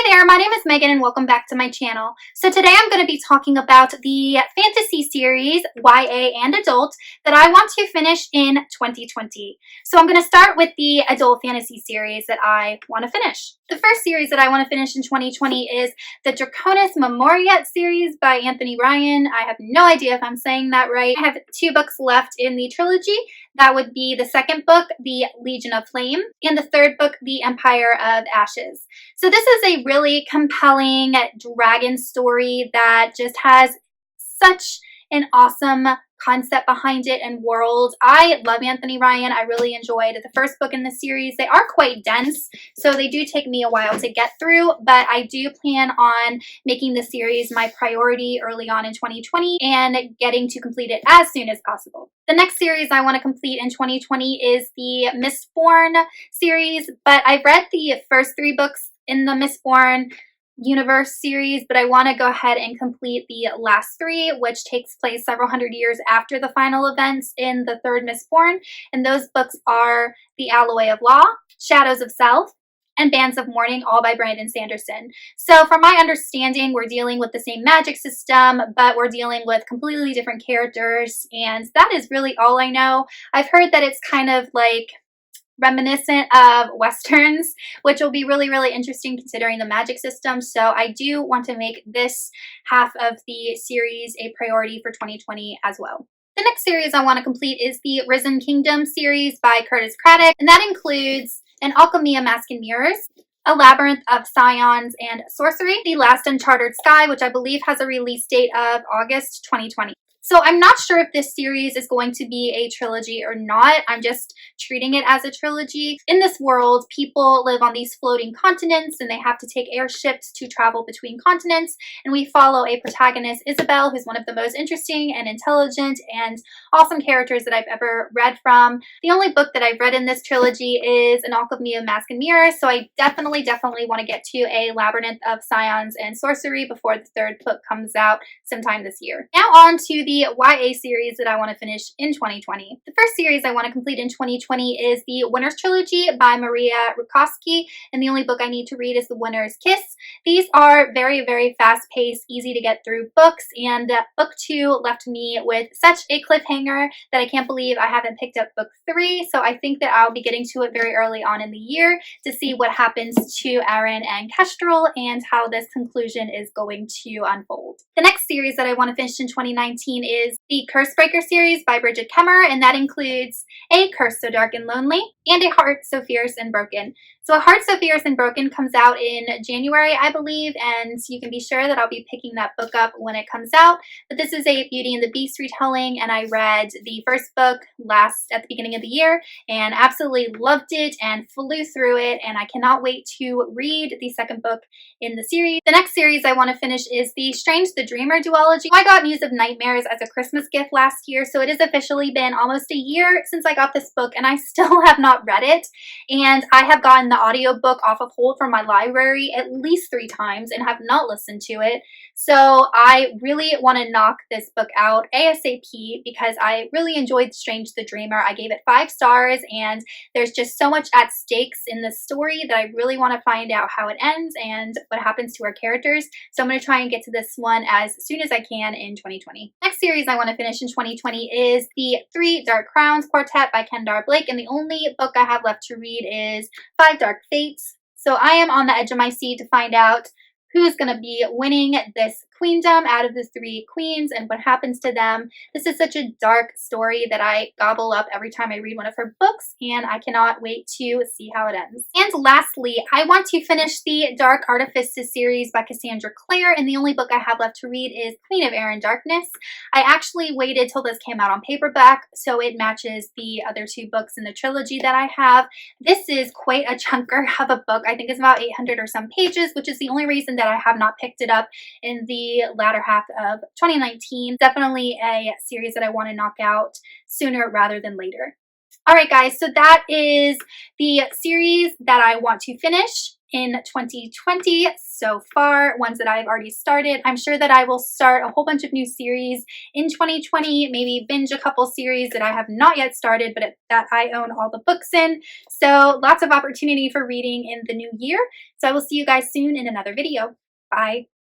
Hey there, my name is Megan and welcome back to my channel. So today I'm going to be talking about the fantasy series, YA and adult, that I want to finish in 2020. So I'm going to start with the adult fantasy series that I want to finish. The first series that I want to finish in 2020 is the Draconis Memoria series by Anthony Ryan. I have no idea if I'm saying that right. I have 2 books left in the trilogy. That would be the second book, The Legion of Flame, and the third book, The Empire of Ashes. So this is a really compelling dragon story that just has such an awesome concept behind it and world. I love Anthony Ryan. I really enjoyed the first book in the series. They are quite dense, so they do take me a while to get through, but I do plan on making the series my priority early on in 2020 and getting to complete it as soon as possible. The next series I want to complete in 2020 is the Mistborn series, but I've read the first 3 books in the Mistborn universe series, but I want to go ahead and complete the last 3, which takes place several hundred years after the final events in the third Mistborn, and those books are The Alloy of Law, Shadows of Self, and Bands of Mourning, all by Brandon Sanderson. So from my understanding, we're dealing with the same magic system, but we're dealing with completely different characters, and that is really all I know. I've heard that it's kind of like reminiscent of Westerns, which will be really, really interesting considering the magic system. So I do want to make this half of the series a priority for 2020 as well. The next series I want to complete is the Risen Kingdom series by Curtis Craddock, and that includes An Alchemy of Mask and Mirrors, A Labyrinth of Saiyans and Sorcery, The Last Uncharted Sky, which I believe has a release date of August 2020. So I'm not sure if this series is going to be a trilogy or not. I'm just treating it as a trilogy. In this world, people live on these floating continents and they have to take airships to travel between continents. And we follow a protagonist, Isabel, who's one of the most interesting and intelligent and awesome characters that I've ever read from. The only book that I've read in this trilogy is An Alchemy of Mask and Mirrors. So I definitely want to get to A Labyrinth of Saiyans and Sorcery before the third book comes out sometime this year. Now on to the YA series that I want to finish in 2020. The first series I want to complete in 2020 is the Winter's Trilogy by Maria Rukowski, and the only book I need to read is The Winter's Kiss. These are very, very fast-paced, easy to get through books, and book 2 left me with such a cliffhanger that I can't believe I haven't picked up book 3, so I think that I'll be getting to it very early on in the year to see what happens to Aaron and Kestrel and how this conclusion is going to unfold. The next series that I want to finish in 2019 is the Cursebreaker Series by Bridget Kemmer, and that includes A Curse So Dark and Lonely and A Heart So Fierce and Broken. So A Heart So Fierce and Broken comes out in January, I believe, and you can be sure that I'll be picking that book up when it comes out. But this is a Beauty and the Beast retelling, and I read the first book at the beginning of the year and absolutely loved it and flew through it, and I cannot wait to read the second book in the series. The next series I want to finish is the Strange the Dreamer duology. I got Muse of Nightmares as a Christmas gift last year, so it has officially been almost a year since I got this book, and I still have not read it, and I have gotten the audiobook off of hold from my library at least 3 times and have not listened to it. So I really want to knock this book out ASAP because I really enjoyed Strange the Dreamer. I gave it 5 stars, and there's just so much at stakes in the story that I really want to find out how it ends and what happens to our characters. So I'm going to try and get to this one as soon as I can in 2020. Next series I want to finish in 2020 is the 3 Dark Crowns Quartet by Kendar Blake, and the only book I have left to read is 5 Dark Fates. So I am on the edge of my seat to find out who's going to be winning this queendom out of the 3 queens and what happens to them. This is such a dark story that I gobble up every time I read one of her books, and I cannot wait to see how it ends. And lastly, I want to finish the Dark Artifice series by Cassandra Clare, and the only book I have left to read is Queen of Air and Darkness. I actually waited till this came out on paperback, so it matches the other 2 books in the trilogy that I have. This is quite a chunker of a book. I think it's about 800 or some pages, which is the only reason that I have not picked it up in the latter half of 2019. Definitely a series that I want to knock out sooner rather than later. Alright guys, so that is the series that I want to finish in 2020 so far, ones that I've already started. I'm sure that I will start a whole bunch of new series in 2020, maybe binge a couple series that I have not yet started, but that I own all the books in. So lots of opportunity for reading in the new year. So I will see you guys soon in another video. Bye.